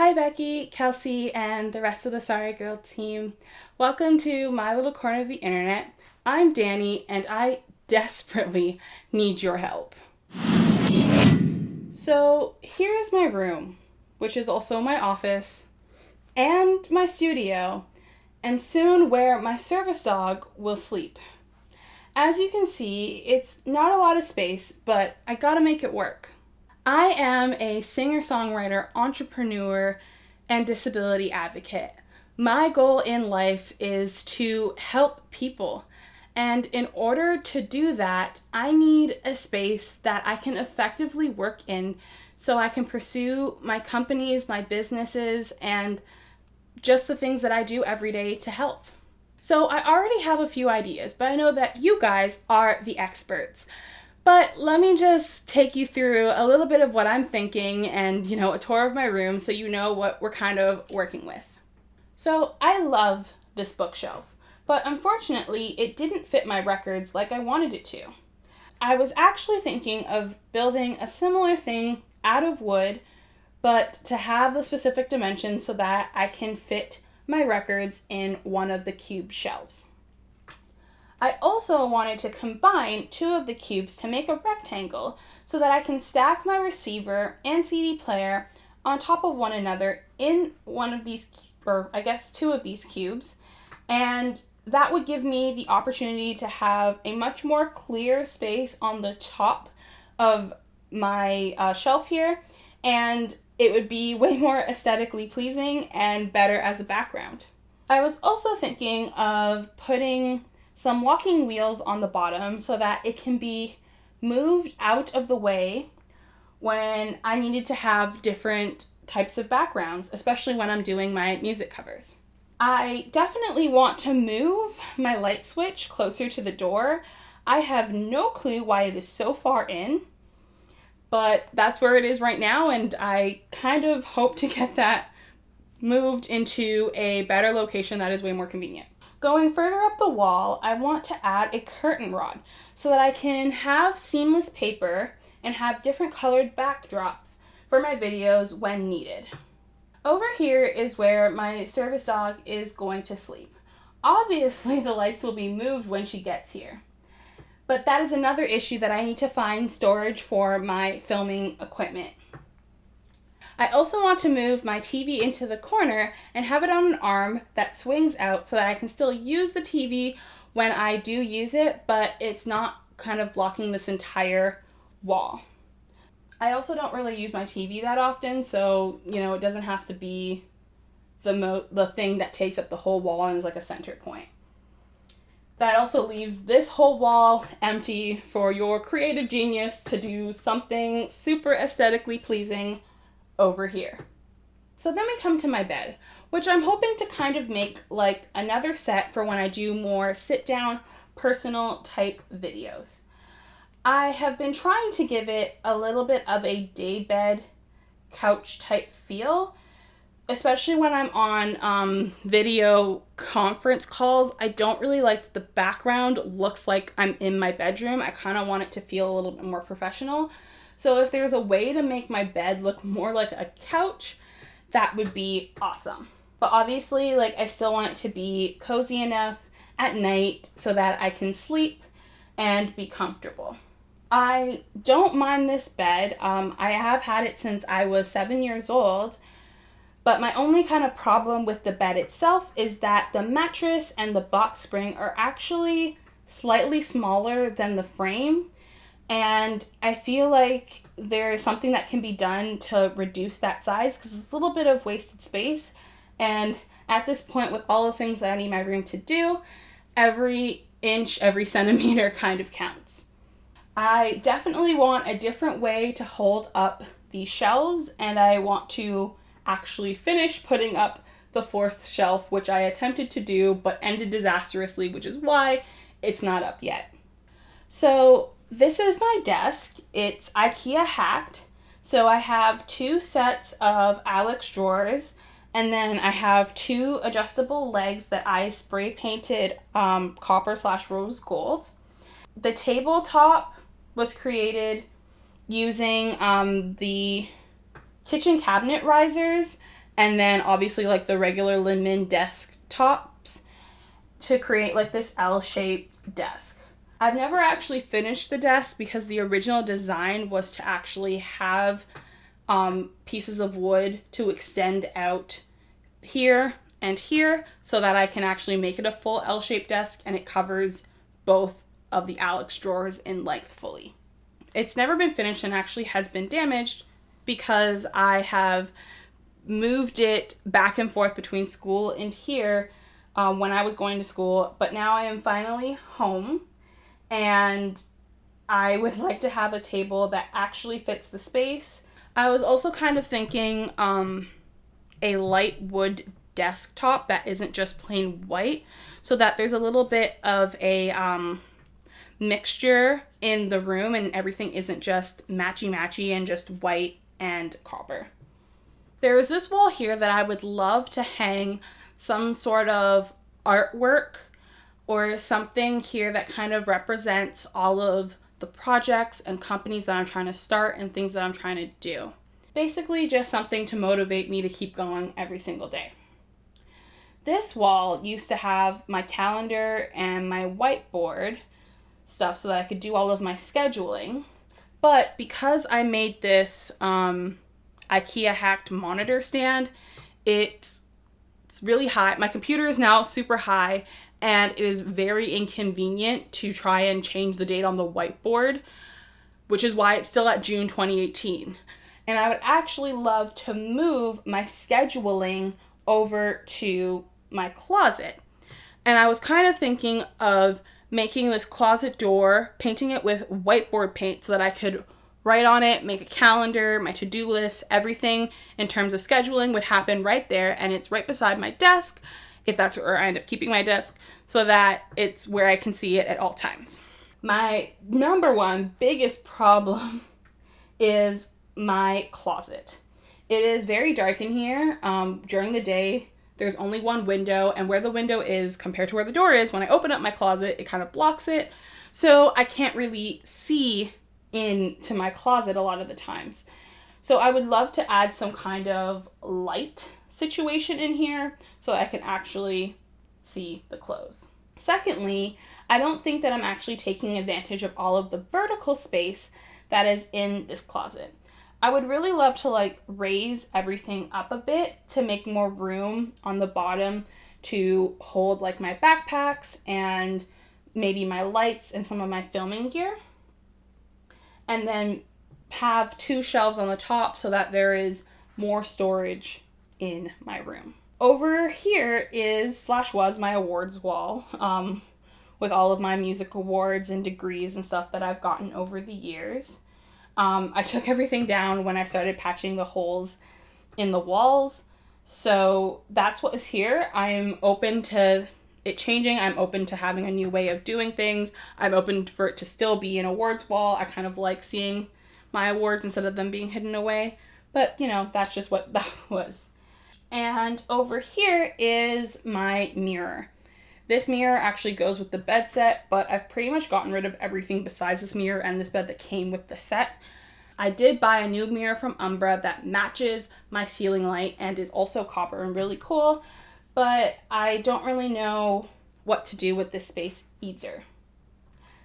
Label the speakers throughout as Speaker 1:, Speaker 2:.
Speaker 1: Hi Becky, Kelsey, and the rest of the Sorry Girl team. Welcome to my little corner of the internet. I'm Danny, and I desperately need your help. So here is my room, which is also my office, and my studio, and soon where my service dog will sleep. As you can see, it's not a lot of space, but I gotta make it work. I am a singer-songwriter, entrepreneur, and disability advocate. My goal in life is to help people. And in order to do that, I need a space that I can effectively work in so I can pursue my companies, my businesses, and just the things that I do every day to help. So I already have a few ideas, but I know that you guys are the experts. But let me just take you through a little bit of what I'm thinking and, a tour of my room so you know what we're kind of working with. So I love this bookshelf, but unfortunately it didn't fit my records like I wanted it to. I was actually thinking of building a similar thing out of wood, but to have the specific dimensions so that I can fit my records in one of the cube shelves. I also wanted to combine two of the cubes to make a rectangle so that I can stack my receiver and CD player on top of one another in one of these, or I guess two of these cubes, and that would give me the opportunity to have a much more clear space on the top of my shelf here, and it would be way more aesthetically pleasing and better as a background. I was also thinking of putting some walking wheels on the bottom so that it can be moved out of the way when I needed to have different types of backgrounds, especially when I'm doing my music covers. I definitely want to move my light switch closer to the door. I have no clue why it is so far in, but that's where it is right now, and I kind of hope to get that moved into a better location that is way more convenient. Going further up the wall, I want to add a curtain rod so that I can have seamless paper and have different colored backdrops for my videos when needed. Over here is where my service dog is going to sleep. Obviously, the lights will be moved when she gets here, but that is another issue that I need to find storage for my filming equipment. I also want to move my TV into the corner and have it on an arm that swings out so that I can still use the TV when I do use it, but it's not kind of blocking this entire wall. I also don't really use my TV that often, so, it doesn't have to be the thing that takes up the whole wall and is like a center point. That also leaves this whole wall empty for your creative genius to do something super aesthetically pleasing over here. So then we come to my bed, which I'm hoping to kind of make like another set for when I do more sit-down, personal type videos. I have been trying to give it a little bit of a daybed couch type feel, especially when I'm on video conference calls. I don't really like that the background looks like I'm in my bedroom. I kind of want it to feel a little bit more professional. So if there's a way to make my bed look more like a couch, that would be awesome. But obviously, I still want it to be cozy enough at night so that I can sleep and be comfortable. I don't mind this bed. I have had it since I was 7 years old, but my only kind of problem with the bed itself is that the mattress and the box spring are actually slightly smaller than the frame. And I feel like there is something that can be done to reduce that size because it's a little bit of wasted space. And at this point, with all the things that I need my room to do, every inch, every centimeter kind of counts. I definitely want a different way to hold up these shelves, and I want to actually finish putting up the fourth shelf, which I attempted to do but ended disastrously, which is why it's not up yet. So this is my desk. It's IKEA hacked. So I have two sets of Alex drawers, and then I have two adjustable legs that I spray painted copper/rose gold. The tabletop was created using the kitchen cabinet risers and then obviously like the regular Linman desktops to create like this L-shaped desk. I've never actually finished the desk because the original design was to actually have pieces of wood to extend out here and here so that I can actually make it a full L-shaped desk, and it covers both of the Alex drawers in length fully. It's never been finished and actually has been damaged because I have moved it back and forth between school and here when I was going to school, but now I am finally home and I would like to have a table that actually fits the space. I was also kind of thinking a light wood desktop that isn't just plain white, so that there's a little bit of a mixture in the room and everything isn't just matchy and just white and copper. There is this wall here that I would love to hang some sort of artwork or something here that kind of represents all of the projects and companies that I'm trying to start and things that I'm trying to do. Basically just something to motivate me to keep going every single day. This wall used to have my calendar and my whiteboard stuff so that I could do all of my scheduling. But because I made this IKEA hacked monitor stand, it's really high. My computer is now super high and it is very inconvenient to try and change the date on the whiteboard, which is why it's still at June 2018. And I would actually love to move my scheduling over to my closet. And I was kind of thinking of making this closet door, painting it with whiteboard paint so that I could write on it, make a calendar, my to-do list, everything in terms of scheduling would happen right there, and it's right beside my desk, if that's where I end up keeping my desk, so that it's where I can see it at all times. My number one biggest problem is my closet. It is very dark in here. During the day, there's only one window, and where the window is compared to where the door is, when I open up my closet, it kind of blocks it. So I can't really see into my closet a lot of the times. So I would love to add some kind of light situation in here so I can actually see the clothes. Secondly, I don't think that I'm actually taking advantage of all of the vertical space that is in this closet. I would really love to raise everything up a bit to make more room on the bottom to hold my backpacks and maybe my lights and some of my filming gear. And then have 2 shelves on the top so that there is more storage in my room. Over here was my awards wall with all of my music awards and degrees and stuff that I've gotten over the years. I took everything down when I started patching the holes in the walls. So that's what is here. I'm open to it changing. I'm open to having a new way of doing things. I'm open for it to still be an awards wall. I kind of like seeing my awards instead of them being hidden away. But, that's just what that was. And over here is my mirror. This mirror actually goes with the bed set, but I've pretty much gotten rid of everything besides this mirror and this bed that came with the set. I did buy a new mirror from Umbra that matches my ceiling light and is also copper and really cool, but I don't really know what to do with this space either.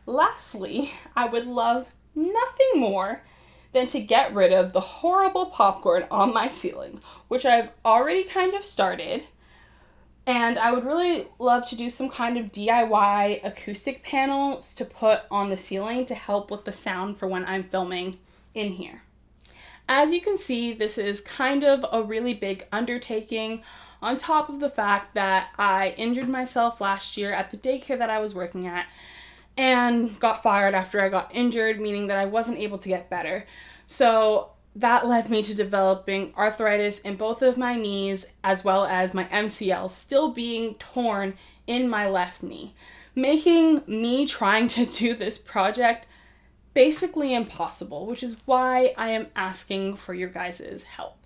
Speaker 1: Lastly, I would love nothing more than to get rid of the horrible popcorn on my ceiling, which I've already kind of started. And I would really love to do some kind of DIY acoustic panels to put on the ceiling to help with the sound for when I'm filming in here. As you can see, this is kind of a really big undertaking on top of the fact that I injured myself last year at the daycare that I was working at and got fired after I got injured, meaning that I wasn't able to get better. So that led me to developing arthritis in both of my knees, as well as my MCL still being torn in my left knee, making me trying to do this project basically impossible, which is why I am asking for your guys' help.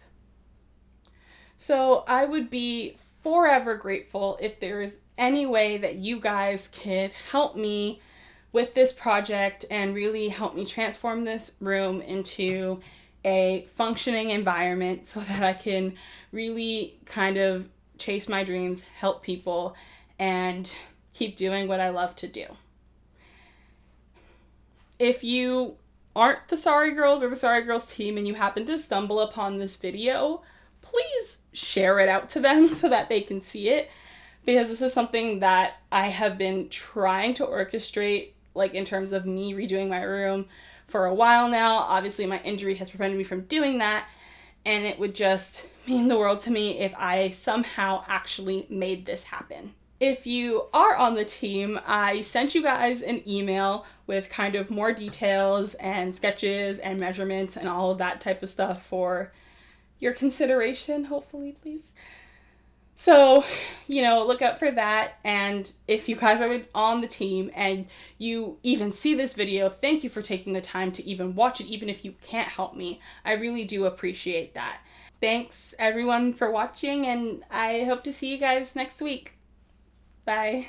Speaker 1: So I would be forever grateful if there is any way that you guys could help me with this project and really help me transform this room into a functioning environment so that I can really kind of chase my dreams, help people, and keep doing what I love to do. If you aren't the Sorry Girls or the Sorry Girls team and you happen to stumble upon this video, please share it out to them so that they can see it, because this is something that I have been trying to orchestrate, like in terms of me redoing my room for a while now. Obviously my injury has prevented me from doing that, and it would just mean the world to me if I somehow actually made this happen. If you are on the team, I sent you guys an email with kind of more details and sketches and measurements and all of that type of stuff for your consideration, hopefully, please. So, look out for that. And if you guys are on the team and you even see this video, thank you for taking the time to even watch it, even if you can't help me. I really do appreciate that. Thanks everyone for watching, and I hope to see you guys next week. Bye.